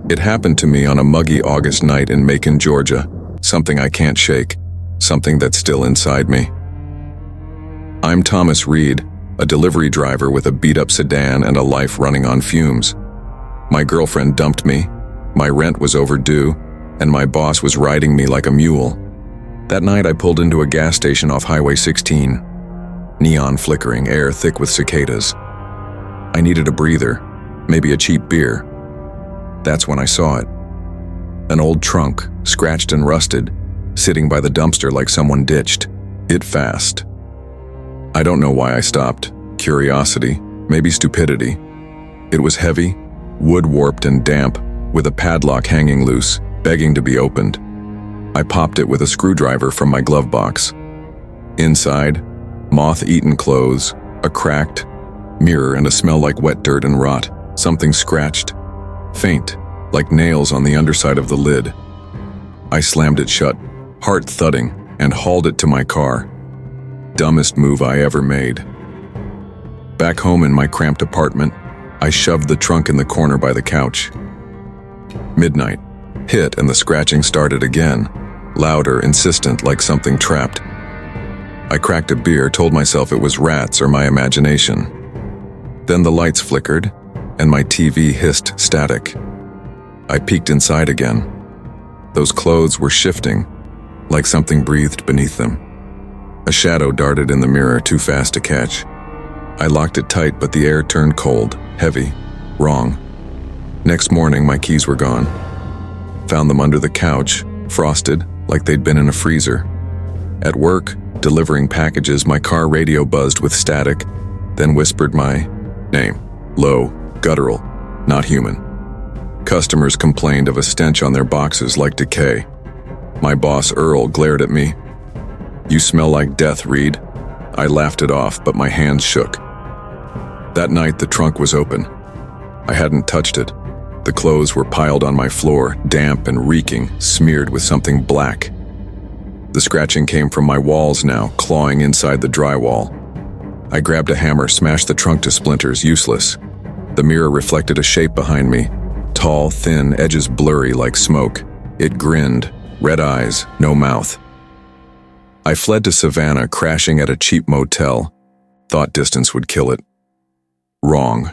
It happened to me on a muggy August night in Macon, Georgia. Something I can't shake. Something that's still inside me. I'm Thomas Reed, a delivery driver with a beat-up sedan and a life running on fumes. My girlfriend dumped me, my rent was overdue, and my boss was riding me like a mule. That night I pulled into a gas station off Highway 16. Neon flickering, air thick with cicadas. I needed a breather, maybe a cheap beer. That's when I saw it. An old trunk, scratched and rusted, sitting by the dumpster like someone ditched it fast. I don't know why I stopped. Curiosity, maybe stupidity. It was heavy, wood-warped and damp, with a padlock hanging loose, begging to be opened. I popped it with a screwdriver from my glove box. Inside, moth-eaten clothes, a cracked mirror and a smell like wet dirt and rot. Something scratched, faint, like nails on the underside of the lid. I slammed it shut, heart thudding, and hauled it to my car. Dumbest move I ever made. Back home in my cramped apartment, I shoved the trunk in the corner by the couch. Midnight hit and the scratching started again, louder, insistent, like something trapped. I cracked a beer, told myself it was rats or my imagination. Then the lights flickered, and my TV hissed static. I peeked inside again. Those clothes were shifting, like something breathed beneath them. A shadow darted in the mirror, too fast to catch. I locked it tight, but the air turned cold, heavy, wrong. Next morning, my keys were gone. Found them under the couch, frosted, like they'd been in a freezer. At work, delivering packages, my car radio buzzed with static, then whispered my name, low, guttural, not human. Customers complained of a stench on their boxes like decay. My boss, Earl, glared at me. "You smell like death, Reed." I laughed it off, but my hands shook. That night, the trunk was open. I hadn't touched it. The clothes were piled on my floor, damp and reeking, smeared with something black. The scratching came from my walls now, clawing inside the drywall. I grabbed a hammer, smashed the trunk to splinters, useless. The mirror reflected a shape behind me, tall, thin, edges blurry like smoke. It grinned, red eyes, no mouth. I fled to Savannah, crashing at a cheap motel. Thought distance would kill it. Wrong.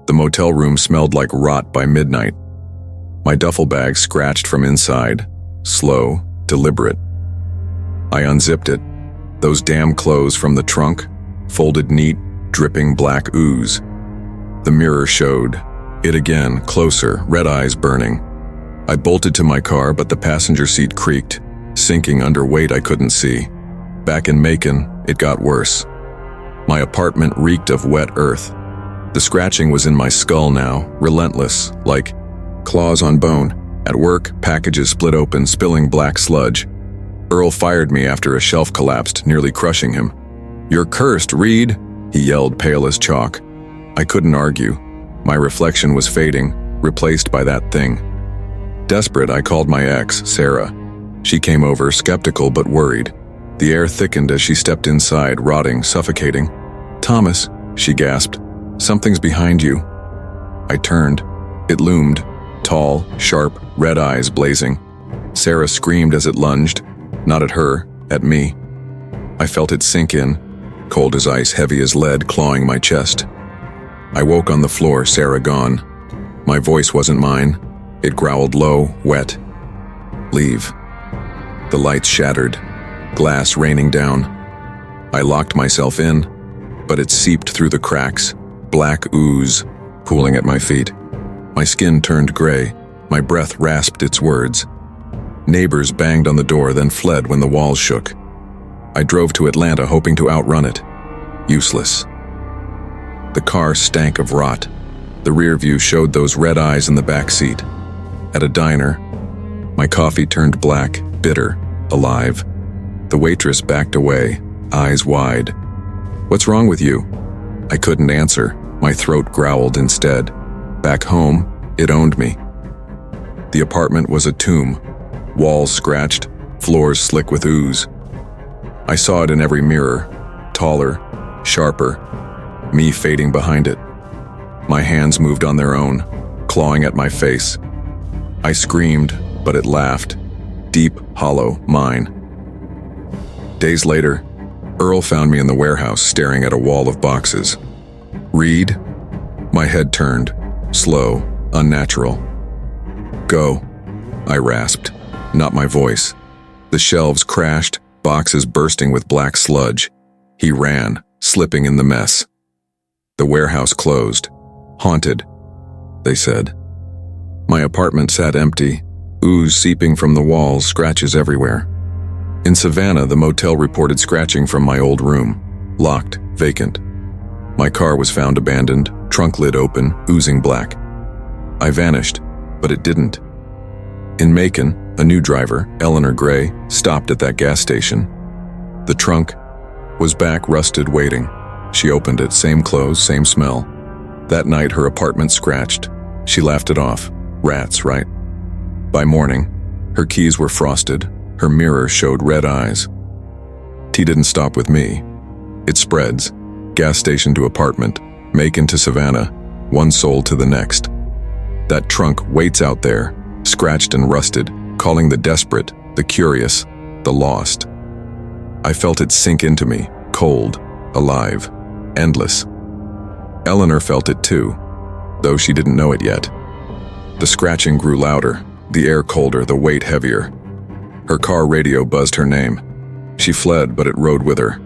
The motel room smelled like rot by midnight. My duffel bag scratched from inside, slow, deliberate. I unzipped it. Those damn clothes from the trunk, folded neat, dripping black ooze. The mirror showed. It again, closer, red eyes burning. I bolted to my car, but the passenger seat creaked, sinking under weight I couldn't see. Back in Macon, it got worse. My apartment reeked of wet earth. The scratching was in my skull now, relentless, like claws on bone. At work, packages split open, spilling black sludge. Earl fired me after a shelf collapsed, nearly crushing him. "You're cursed, Reed," he yelled, pale as chalk. I couldn't argue. My reflection was fading, replaced by that thing. Desperate, I called my ex, Sarah. She came over, skeptical but worried. The air thickened as she stepped inside, rotting, suffocating. "Thomas," she gasped, "something's behind you." I turned. It loomed, tall, sharp, red eyes blazing. Sarah screamed as it lunged, not at her, at me. I felt it sink in, cold as ice, heavy as lead, clawing my chest. I woke on the floor, Sarah gone. My voice wasn't mine. It growled low, wet. "Leave." The lights shattered, glass raining down. I locked myself in, but it seeped through the cracks, black ooze, pooling at my feet. My skin turned gray, my breath rasped its words. Neighbors banged on the door, then fled when the walls shook. I drove to Atlanta, hoping to outrun it. Useless. The car stank of rot. The rear view showed those red eyes in the back seat. At a diner, my coffee turned black, bitter, alive. The waitress backed away, eyes wide. "What's wrong with you?" I couldn't answer. My throat growled instead. Back home, it owned me. The apartment was a tomb. Walls scratched, floors slick with ooze. I saw it in every mirror, taller, sharper, me fading behind it. My hands moved on their own, clawing at my face. I screamed, but it laughed. Deep, hollow, mine. Days later, Earl found me in the warehouse staring at a wall of boxes. "Reed?" My head turned, slow, unnatural. "Go," I rasped, not my voice. The shelves crashed, boxes bursting with black sludge. He ran, slipping in the mess. The warehouse closed. Haunted, they said. My apartment sat empty, ooze seeping from the walls, scratches everywhere. In Savannah, the motel reported scratching from my old room. Locked, vacant. My car was found abandoned, trunk lid open, oozing black. I vanished, but it didn't. In Macon, a new driver, Eleanor Gray, stopped at that gas station. The trunk was back, rusted, waiting. She opened it, same clothes, same smell. That night, her apartment scratched. She laughed it off. Rats, right? By morning, her keys were frosted. Her mirror showed red eyes. Tea didn't stop with me. It spreads. Gas station to apartment, Macon to Savannah, one soul to the next. That trunk waits out there, scratched and rusted, calling the desperate, the curious, the lost. I felt it sink into me, cold, alive, endless. Eleanor felt it too, though she didn't know it yet. The scratching grew louder, the air colder, the weight heavier. Her car radio buzzed her name. She fled, but it rode with her,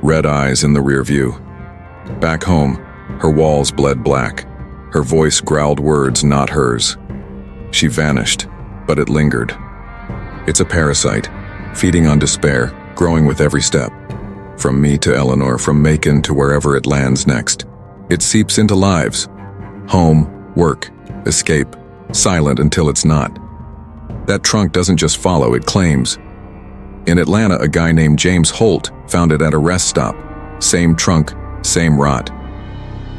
red eyes in the rear view. Back home, her walls bled black. Her voice growled words not hers. She vanished, but it lingered. It's a parasite, feeding on despair, growing with every step. From me to Eleanor, from Macon to wherever it lands next. It seeps into lives. Home, work, escape, silent until it's not. That trunk doesn't just follow, it claims. In Atlanta, a guy named James Holt found it at a rest stop. Same trunk, same rot.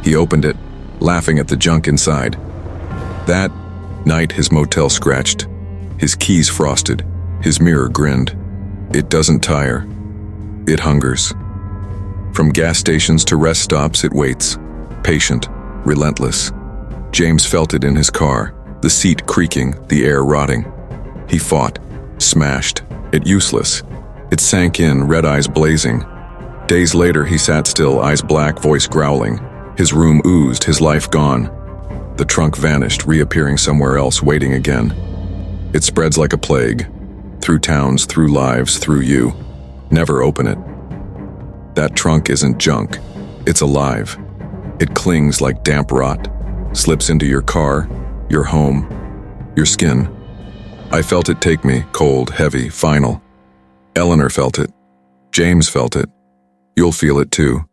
He opened it, laughing at the junk inside. That night, his motel scratched, his keys frosted, his mirror grinned. It doesn't tire. It hungers. From gas stations to rest stops, it waits, patient, relentless. James felt it in his car, the seat creaking, the air rotting. He fought, smashed, it useless. It sank in, red eyes blazing. Days later, he sat still, eyes black, voice growling. His room oozed, his life gone. The trunk vanished, reappearing somewhere else, waiting again. It spreads like a plague, through towns, through lives, through you. Never open it. That trunk isn't junk, it's alive. It clings like damp rot, slips into your car, your home, your skin. I felt it take me, cold, heavy, final. Eleanor felt it. James felt it. You'll feel it too.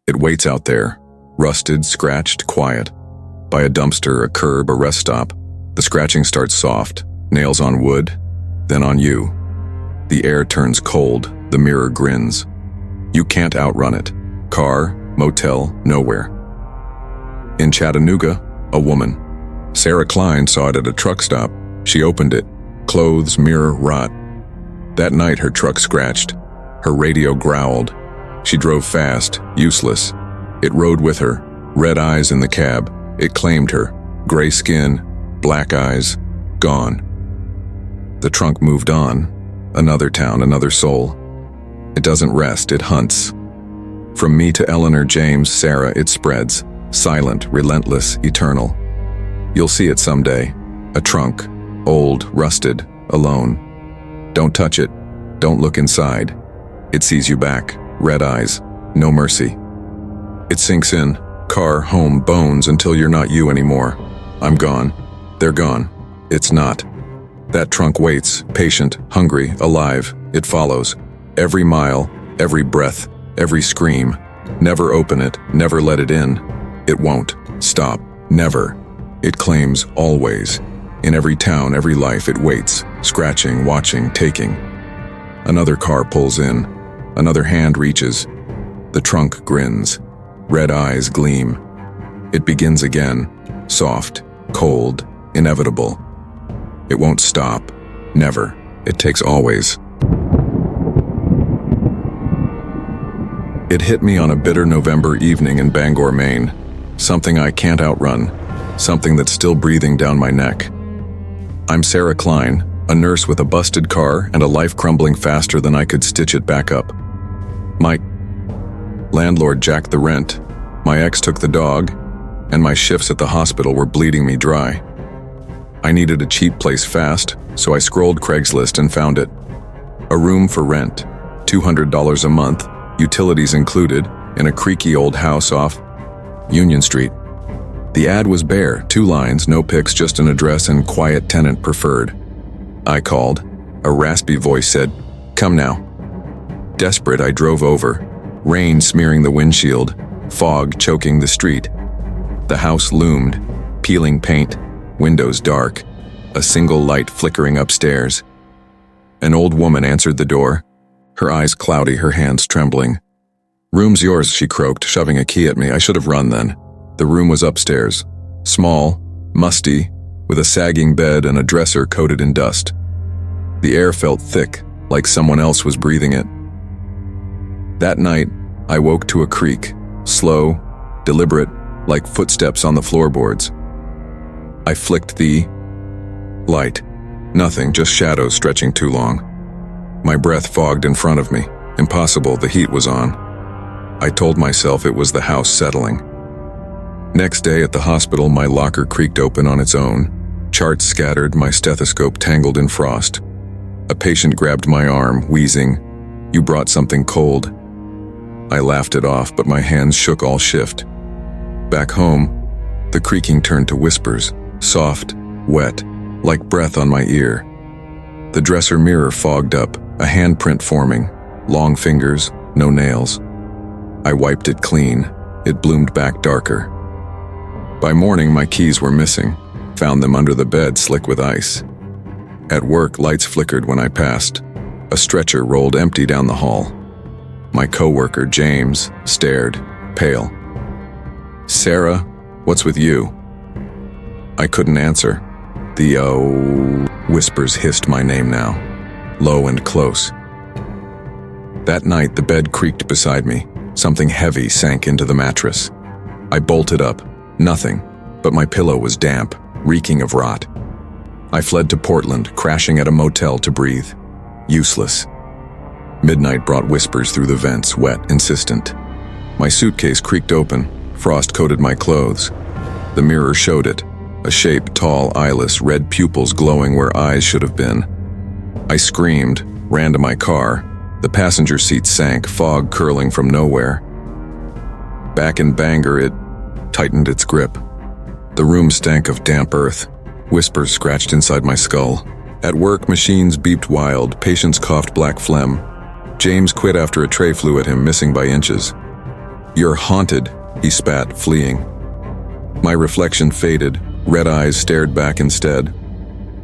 It waits out there, rusted, scratched, quiet. By a dumpster, a curb, a rest stop. The scratching starts soft, nails on wood, then on you. The air turns cold, the mirror grins. You can't outrun it. Car, motel, nowhere. In Chattanooga, a woman. Sarah Klein saw it at a truck stop. She opened it. Clothes, mirror, rot. That night her truck scratched. Her radio growled. She drove fast, useless. It rode with her, red eyes in the cab. It claimed her, gray skin, black eyes, gone. The trunk moved on. Another town, another soul. It doesn't rest, it hunts. From me to Eleanor, James, Sarah, it spreads. Silent, relentless, eternal. You'll see it someday. A trunk, old, rusted, alone. Don't touch it. Don't look inside. It sees you back, red eyes, no mercy. It sinks in, car, home, bones, until you're not you anymore. I'm gone. They're gone. It's not. That trunk waits, patient, hungry, alive. It follows. Every mile, every breath, every scream. Never open it, never let it in. It won't. Stop. Never. It claims always. In every town, every life, it waits, scratching, watching, taking. Another car pulls in. Another hand reaches. The trunk grins. Red eyes gleam. It begins again. Soft, cold, inevitable. It won't stop. Never. It takes always. It hit me on a bitter November evening in Bangor, Maine. Something I can't outrun. Something that's still breathing down my neck. I'm Sarah Klein, a nurse with a busted car and a life crumbling faster than I could stitch it back up. My landlord jacked the rent, my ex took the dog, and my shifts at the hospital were bleeding me dry. I needed a cheap place fast, so I scrolled Craigslist and found it. A room for rent, $200 a month, utilities included, in a creaky old house off Union Street. The ad was bare, 2 lines, no pics, just an address and quiet tenant preferred. I called. A raspy voice said, "Come now." Desperate, I drove over. Rain smearing the windshield, fog choking the street. The house loomed, peeling paint, windows dark, a single light flickering upstairs. An old woman answered the door, her eyes cloudy, her hands trembling. "Room's yours," she croaked, shoving a key at me. I should have run then. The room was upstairs, small, musty, with a sagging bed and a dresser coated in dust. The air felt thick, like someone else was breathing it. That night, I woke to a creak, slow, deliberate, like footsteps on the floorboards. I flicked the light. Nothing, just shadows stretching too long. My breath fogged in front of me. Impossible, the heat was on. I told myself it was the house settling. Next day at the hospital, my locker creaked open on its own. Charts scattered, my stethoscope tangled in frost. A patient grabbed my arm, wheezing, "You brought something cold." I laughed it off, but my hands shook all shift. Back home, the creaking turned to whispers, soft, wet, like breath on my ear. The dresser mirror fogged up, a handprint forming, long fingers, no nails. I wiped it clean. It bloomed back darker. By morning, my keys were missing. Found them under the bed, slick with ice. At work, lights flickered when I passed. A stretcher rolled empty down the hall. My coworker, James, stared, pale. "Sarah, what's with you?" I couldn't answer. The whispers hissed my name now, low and close. That night, the bed creaked beside me. Something heavy sank into the mattress. I bolted up. Nothing, but my pillow was damp, reeking of rot. I fled to Portland, crashing at a motel to breathe. Useless. Midnight brought whispers through the vents, wet, insistent. My suitcase creaked open, frost coated my clothes. The mirror showed it, a shape tall, eyeless, red pupils glowing where eyes should have been. I screamed, ran to my car. The passenger seat sank, fog curling from nowhere. Back in Bangor, it tightened its grip. The room stank of damp earth. Whispers scratched inside my skull. At work, machines beeped wild. Patients coughed black phlegm. James quit after a tray flew at him, missing by inches. "You're haunted," he spat, fleeing. My reflection faded. Red eyes stared back instead.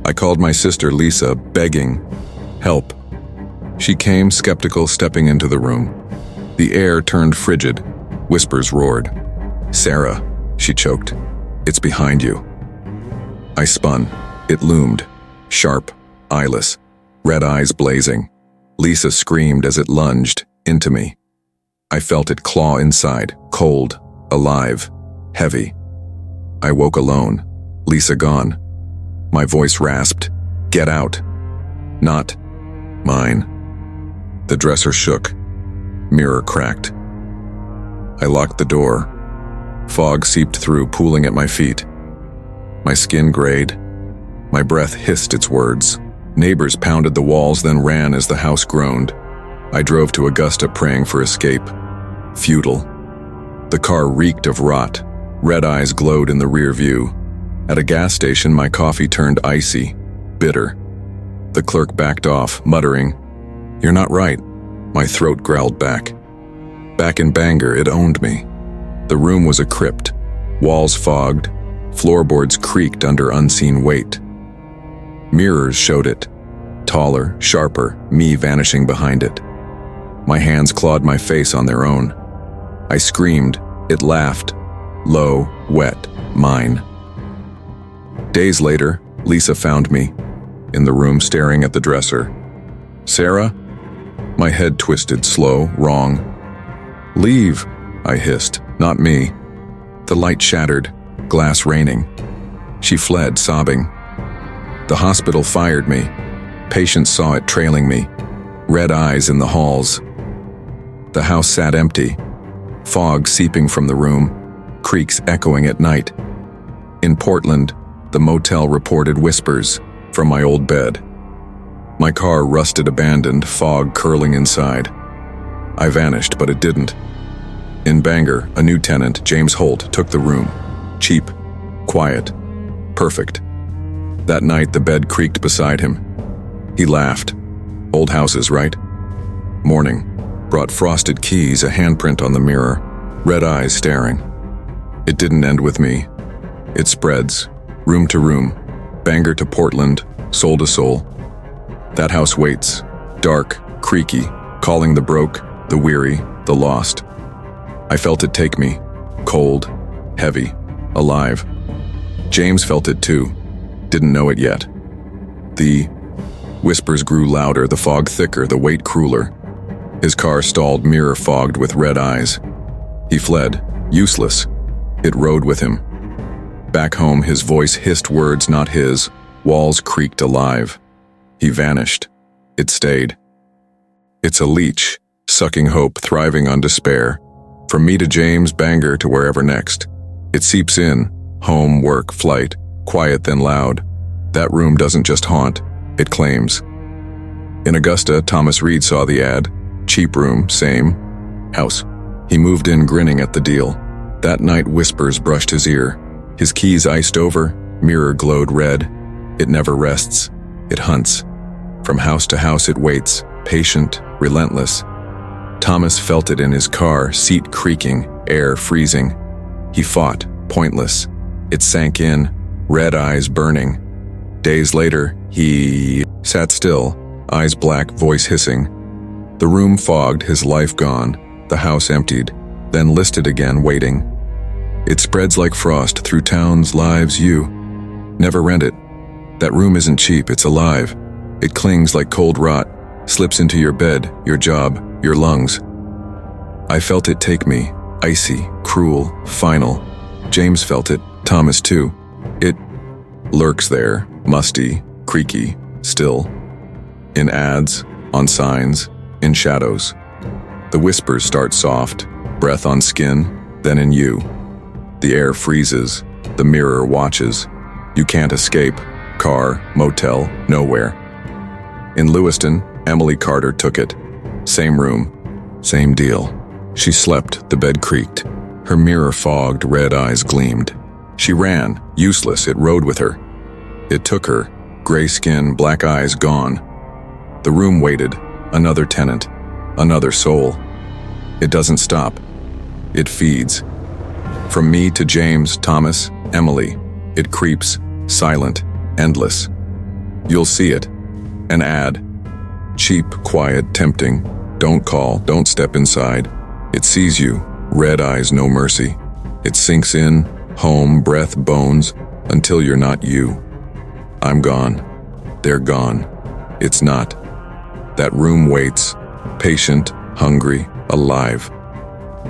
I called my sister Lisa, begging, "Help." She came, skeptical, stepping into the room. The air turned frigid. Whispers roared. "Sarah," she choked, "it's behind you." I spun. It loomed, sharp, eyeless, red eyes blazing. Lisa screamed as it lunged into me. I felt it claw inside, cold, alive, heavy. I woke alone, Lisa gone. My voice rasped, "Get out." Not mine. The dresser shook. Mirror cracked. I locked the door. Fog seeped through, pooling at my feet. My skin grayed. My breath hissed its words. Neighbors pounded the walls, then ran as the house groaned. I drove to Augusta, praying for escape. Futile. The car reeked of rot. Red eyes glowed in the rear view. At a gas station, my coffee turned icy, bitter. The clerk backed off, muttering, "You're not right." My throat growled back. Back in Bangor, it owned me. The room was a crypt. Walls fogged. Floorboards creaked under unseen weight. Mirrors showed it. Taller, sharper, me vanishing behind it. My hands clawed my face on their own. I screamed. It laughed. Low, wet, mine. Days later, Lisa found me, in the room staring at the dresser. "Sarah?" My head twisted, slow, wrong. "Leave," I hissed. "Not me." The light shattered, glass raining. She fled, sobbing. The hospital fired me. Patients saw it trailing me. Red eyes in the halls. The house sat empty. Fog seeping from the room. Creaks echoing at night. In Portland, the motel reported whispers from my old bed. My car rusted abandoned, fog curling inside. I vanished, but it didn't. In Bangor, a new tenant, James Holt, took the room. Cheap, quiet, perfect. That night, the bed creaked beside him. He laughed. Old houses, right? Morning brought frosted keys, a handprint on the mirror, red eyes staring. It didn't end with me. It spreads, room to room, Bangor to Portland, soul to soul. That house waits, dark, creaky, calling the broke, the weary, the lost. I felt it take me, cold, heavy, alive. James felt it too, didn't know it yet. The whispers grew louder, the fog thicker, the weight crueler. His car stalled, mirror fogged with red eyes. He fled, useless. It rode with him. Back home, his voice hissed words not his, walls creaked alive. He vanished. It stayed. It's a leech, sucking hope, thriving on despair. From me to James, Bangor to wherever next. It seeps in, home, work, flight, quiet then loud. That room doesn't just haunt, it claims. In Augusta, Thomas Reed saw the ad. Cheap room, same house. He moved in grinning at the deal. That night whispers brushed his ear. His keys iced over, mirror glowed red. It never rests, it hunts. From house to house it waits, patient, relentless. Thomas felt it in his car, seat creaking, air freezing. He fought, pointless. It sank in, red eyes burning. Days later, he sat still, eyes black, voice hissing. The room fogged, his life gone, the house emptied, then listed again, waiting. It spreads like frost through towns, lives, you. Never rent it. That room isn't cheap, it's alive. It clings like cold rot, slips into your bed, your job, your lungs. I felt it take me, icy, cruel, final. James felt it, Thomas too. It lurks there, musty, creaky, still. In ads, on signs, in shadows. The whispers start soft, breath on skin, then in you. The air freezes, the mirror watches. You can't escape, car, motel, nowhere. In Lewiston, Emily Carter took it. Same room, same deal. She slept, the bed creaked. Her mirror fogged, red eyes gleamed. She ran, useless, it rode with her. It took her, gray skin, black eyes gone. The room waited, another tenant, another soul. It doesn't stop. It feeds. From me to James, Thomas, Emily, it creeps, silent, endless. You'll see it. An ad. Cheap, quiet, tempting. Don't call, don't step inside. It sees you, red eyes, no mercy. It sinks in, home, breath, bones, until you're not you. I'm gone. They're gone. It's not. That room waits, patient, hungry, alive.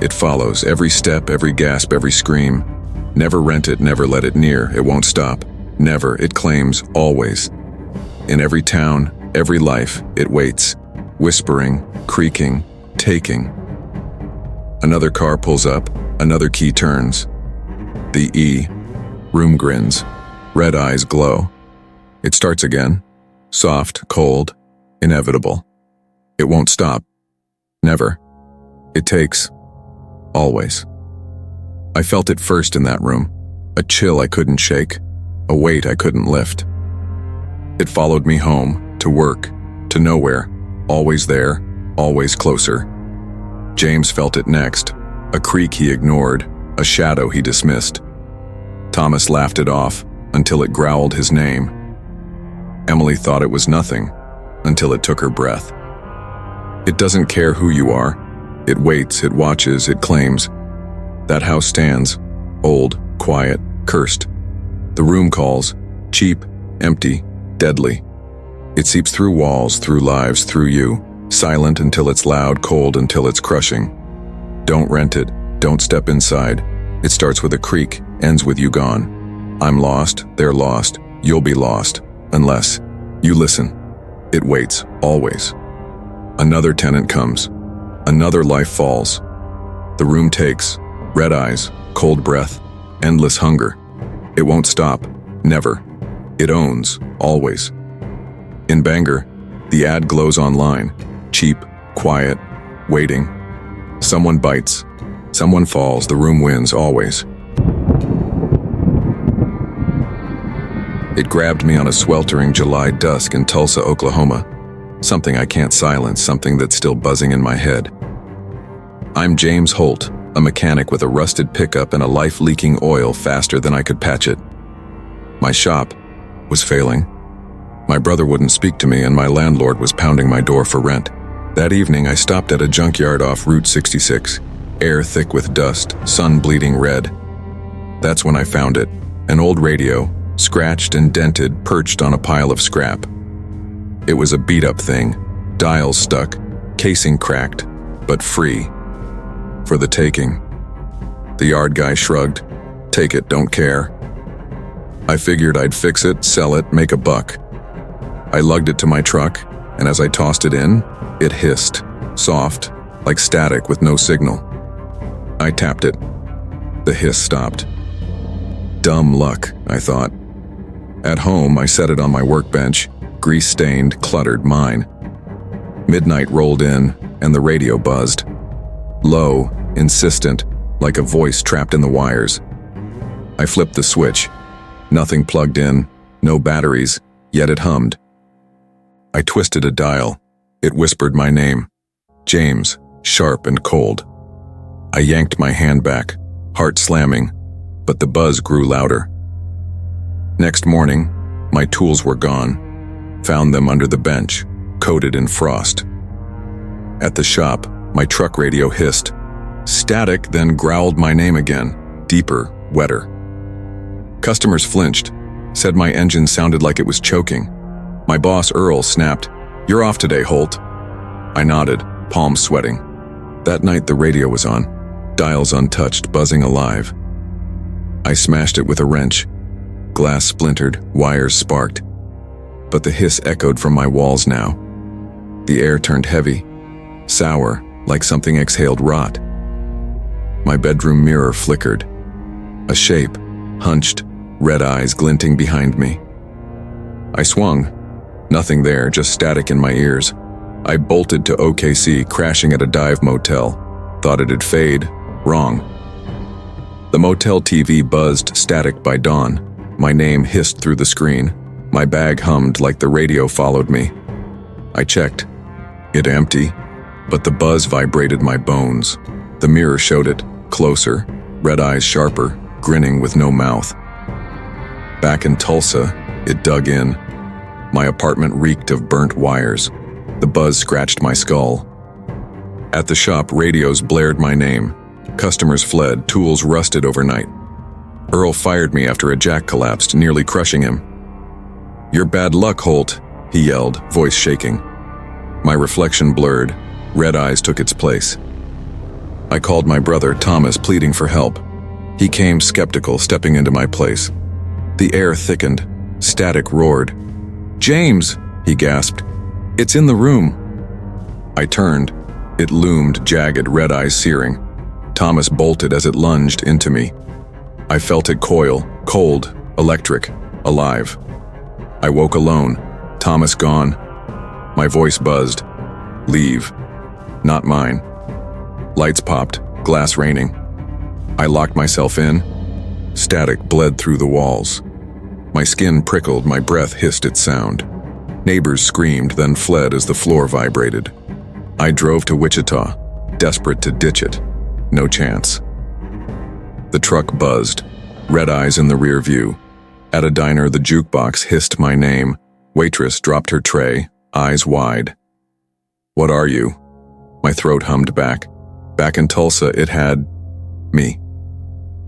It follows every step, every gasp, every scream. Never rent it, never let it near, it won't stop. Never, it claims, always. In every town, every life, it waits, whispering, creaking, taking. Another car pulls up, another key turns. The E. Room grins, red eyes glow. It starts again, soft, cold, inevitable. It won't stop. Never. It takes. Always. I felt it first in that room. A chill I couldn't shake. A weight I couldn't lift. It followed me home, to work, to nowhere. Always there, always closer. James felt it next. A creak he ignored, a shadow he dismissed. Thomas laughed it off, until it growled his name. Emily thought it was nothing, until it took her breath. It doesn't care who you are. It waits, it watches, it claims. That house stands, old, quiet, cursed. The room calls, cheap, empty, deadly. It seeps through walls, through lives, through you, silent until it's loud, cold until it's crushing. Don't rent it, don't step inside. It starts with a creak, ends with you gone. I'm lost, they're lost, you'll be lost, Unless you listen, it waits, always. Another tenant comes. Another life falls. The room takes. Red eyes, cold breath, endless hunger. It won't stop. Never. It owns, always. In Bangor, the ad glows online. Cheap, quiet, waiting. Someone bites. Someone falls. The room wins, always. It grabbed me on a sweltering July dusk in Tulsa, Oklahoma. Something I can't silence, something that's still buzzing in my head. I'm James Holt, a mechanic with a rusted pickup and a life leaking oil faster than I could patch it. My shop was failing. My brother wouldn't speak to me and my landlord was pounding my door for rent. That evening I stopped at a junkyard off Route 66, air thick with dust, sun bleeding red. That's when I found it, an old radio, scratched and dented, perched on a pile of scrap. It was a beat-up thing, dials stuck, casing cracked, but free. For the taking. The yard guy shrugged. Take it, don't care. I figured I'd fix it, sell it, make a buck. I lugged it to my truck, and as I tossed it in, it hissed, soft, like static with no signal. I tapped it. The hiss stopped. Dumb luck, I thought. At home, I set it on my workbench, grease-stained, cluttered mine. Midnight rolled in, and the radio buzzed. Low, insistent, like a voice trapped in the wires. I flipped the switch. Nothing plugged in, no batteries, yet it hummed. I twisted a dial. It whispered my name. James, sharp and cold. I yanked my hand back, heart slamming, but the buzz grew louder. Next morning, my tools were gone. Found them under the bench, coated in frost. At the shop, my truck radio hissed. Static, then growled my name again, deeper, wetter. Customers flinched, said my engine sounded like it was choking. My boss, Earl, snapped, "You're off today, Holt." I nodded, palms sweating. That night the radio was on, dials untouched, buzzing alive. I smashed it with a wrench. Glass splintered, wires sparked. But the hiss echoed from my walls now. The air turned heavy, sour, like something exhaled rot. My bedroom mirror flickered. A shape, hunched, red eyes glinting behind me. I swung. Nothing there, just static in my ears. I bolted to OKC, crashing at a dive motel. Thought it'd fade. Wrong. The motel TV buzzed, static by dawn. My name hissed through the screen. My bag hummed like the radio followed me. I checked. It empty, but the buzz vibrated my bones. The mirror showed it, closer, red eyes sharper, grinning with no mouth. Back in Tulsa, it dug in. My apartment reeked of burnt wires. The buzz scratched my skull. At the shop, radios blared my name. Customers fled, tools rusted overnight. Earl fired me after a jack collapsed, nearly crushing him. "You're bad luck, Holt," he yelled, voice shaking. My reflection blurred. Red eyes took its place. I called my brother, Thomas, pleading for help. He came, skeptical, stepping into my place. The air thickened. Static roared. "James!" he gasped. "It's in the room." I turned. It loomed, jagged, red eyes searing. Thomas bolted as it lunged into me. I felt it coil, cold, electric, alive. I woke alone. Thomas gone. My voice buzzed. "Leave." Not mine. Lights popped, glass raining. I locked myself in. Static bled through the walls. My skin prickled, my breath hissed its sound. Neighbors screamed, then fled as the floor vibrated. I drove to Wichita, desperate to ditch it. No chance. The truck buzzed, red eyes in the rear view. At a diner, the jukebox hissed my name. Waitress dropped her tray, eyes wide. "What are you?" My throat hummed back. Back in Tulsa, it had me.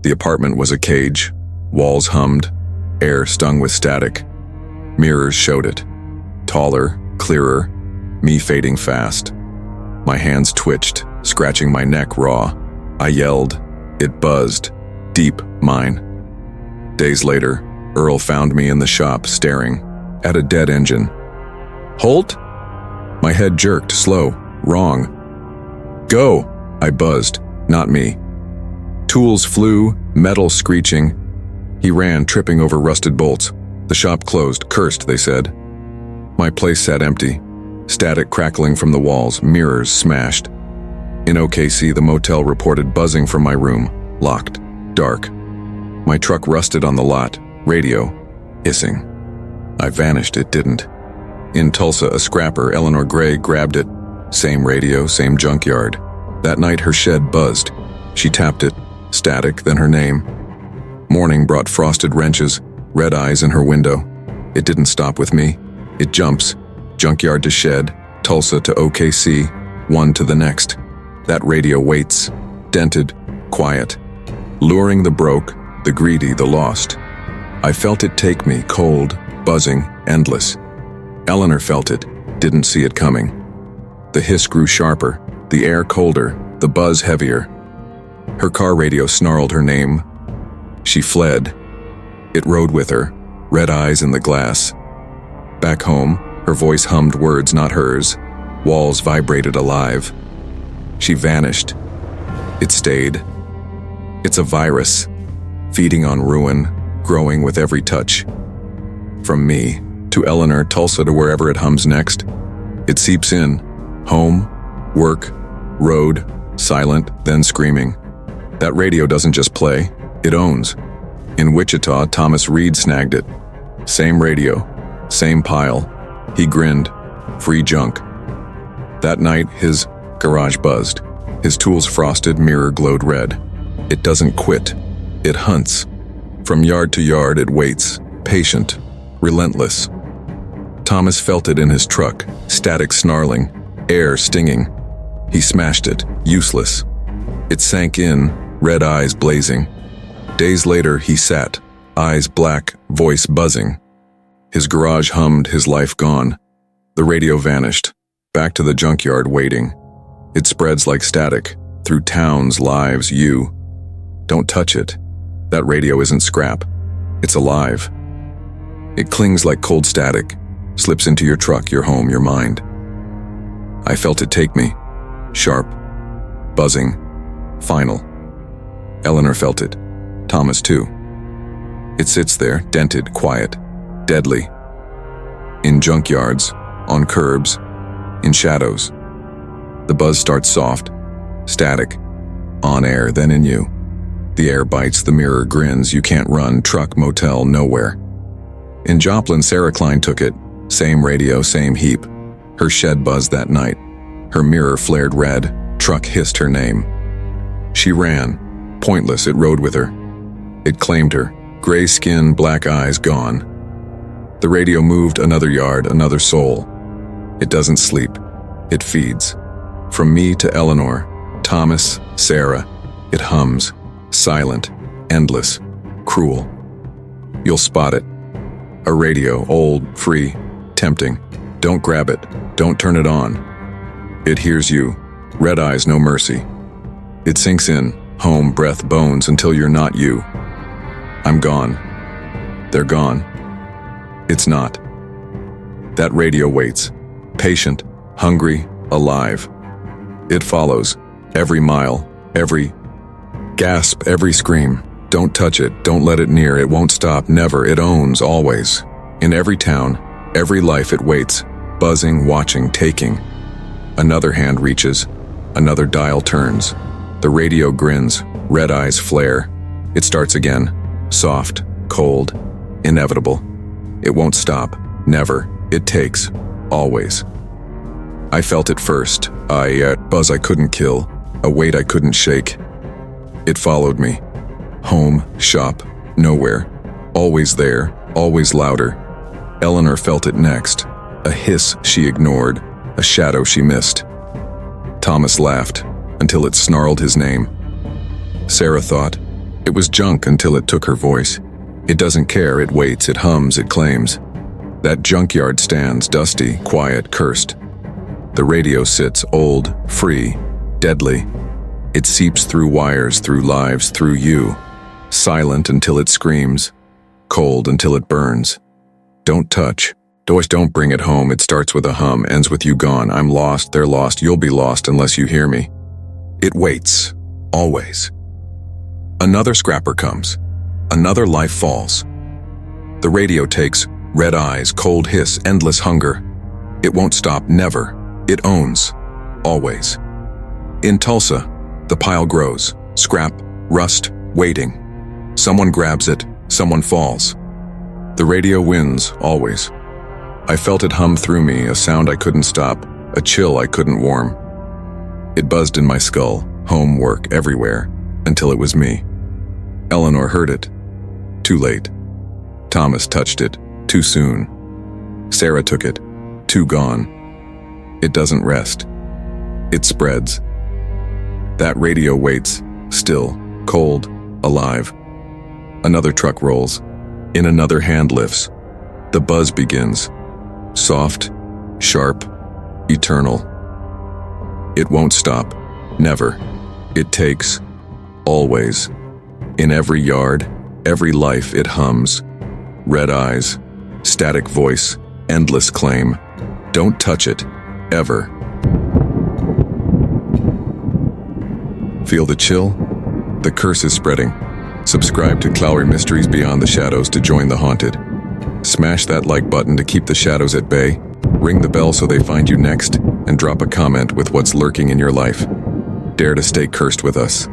The apartment was a cage. Walls hummed, air stung with static. Mirrors showed it. Taller, clearer, me fading fast. My hands twitched, scratching my neck raw. I yelled. It buzzed. Deep, mine. Days later, Earl found me in the shop, staring. at a dead engine. Halt? My head jerked, slow, wrong. Go, I buzzed, not me. Tools flew, metal screeching. He ran, tripping over rusted bolts. The shop closed, cursed, they said. My place sat empty, static crackling from the walls, mirrors smashed. In OKC, the motel reported buzzing from my room, locked, dark. My truck rusted on the lot, radio, hissing. I vanished, it didn't. In Tulsa, a scrapper, Eleanor Gray, grabbed it. Same radio, same junkyard. That night, her shed buzzed. She tapped it, static, then her name. Morning brought frosted wrenches, red eyes in her window. It didn't stop with me. It jumps, junkyard to shed, Tulsa to OKC, one to the next. That radio waits, dented, quiet, luring the broke, the greedy, the lost. I felt it take me, cold, buzzing, endless. Eleanor felt it, didn't see it coming. The hiss grew sharper, the air colder, the buzz heavier. Her car radio snarled her name. She fled. It rode with her, red eyes in the glass. Back home, her voice hummed words not hers. Walls vibrated alive. She vanished. It stayed. It's a virus, feeding on ruin, growing with every touch. From me, to Eleanor, Tulsa, to wherever it hums next. It seeps in, home, work, road, silent, then screaming. That radio doesn't just play, it owns. In Wichita, Thomas Reed snagged it. Same radio, same pile. He grinned, free junk. That night, his garage buzzed. His tools frosted, mirror glowed red. It doesn't quit, it hunts. From yard to yard, it waits, patient, relentless. Thomas felt it in his truck, static snarling, air stinging. He smashed it, useless. It sank in, red eyes blazing. Days later, he sat, eyes black, voice buzzing. His garage hummed, his life gone. The radio vanished, back to the junkyard waiting. It spreads like static, through towns, lives, you. Don't touch it. That radio isn't scrap. It's alive. It clings like cold static, slips into your truck, your home, your mind. I felt it take me, sharp, buzzing, final. Eleanor felt it, Thomas too. It sits there, dented, quiet, deadly. In junkyards, on curbs, in shadows. The buzz starts soft, static, on air, then in you. The air bites, the mirror grins, you can't run, truck, motel, nowhere. In Joplin, Sarah Klein took it, same radio, same heap. Her shed buzzed that night. Her mirror flared red, truck hissed her name. She ran, pointless, it rode with her. It claimed her, gray skin, black eyes gone. The radio moved another yard, another soul. It doesn't sleep, it feeds. From me to Eleanor, Thomas, Sarah, it hums, silent, endless, cruel. You'll spot it. A radio, old, free, tempting. Don't grab it, don't turn it on. It hears you, red eyes, no mercy. It sinks in, home, breath, bones, until you're not you. I'm gone. They're gone. It's not. That radio waits, patient, hungry, alive. It follows, every mile, every gasp, every scream. Don't touch it, don't let it near, it won't stop, never, it owns, always. In every town, every life it waits, buzzing, watching, taking. Another hand reaches, another dial turns. The radio grins, red eyes flare. It starts again, soft, cold, inevitable. It won't stop, never, it takes, always. I felt it first, buzz I couldn't kill, a weight I couldn't shake. It followed me. Home, shop, nowhere. Always there, always louder. Eleanor felt it next. A hiss she ignored, a shadow she missed. Thomas laughed, until it snarled his name. Sarah thought, it was junk until it took her voice. It doesn't care, it waits, it hums, it claims. That junkyard stands, dusty, quiet, cursed. The radio sits, old, free, deadly. It seeps through wires, through lives, through you. Silent until it screams, cold until it burns. Don't touch, Don't bring it home. It starts with a hum, ends with you gone. I'm lost, they're lost, you'll be lost unless you hear me. It waits. Always. Another scrapper comes. Another life falls. The radio takes red eyes, cold hiss, endless hunger. It won't stop, never. It owns. Always. In Tulsa, the pile grows. Scrap, rust, waiting. Someone grabs it, someone falls. The radio wins, always. I felt it hum through me, a sound I couldn't stop, a chill I couldn't warm. It buzzed in my skull, home, work, everywhere, until it was me. Eleanor heard it. Too late. Thomas touched it. Too soon. Sarah took it. Too gone. It doesn't rest. It spreads. That radio waits, still, cold, alive. Another truck rolls. In another hand lifts. The buzz begins. Soft, sharp, eternal. It won't stop. Never. It takes. Always. In every yard, every life it hums. Red eyes, static voice, endless claim. Don't touch it. Ever. Feel the chill? The curse is spreading. Subscribe to Clowry Mysteries Beyond the Shadows to join the haunted. Smash that like button to keep the shadows at bay, ring the bell so they find you next, and drop a comment with what's lurking in your life. Dare to stay cursed with us.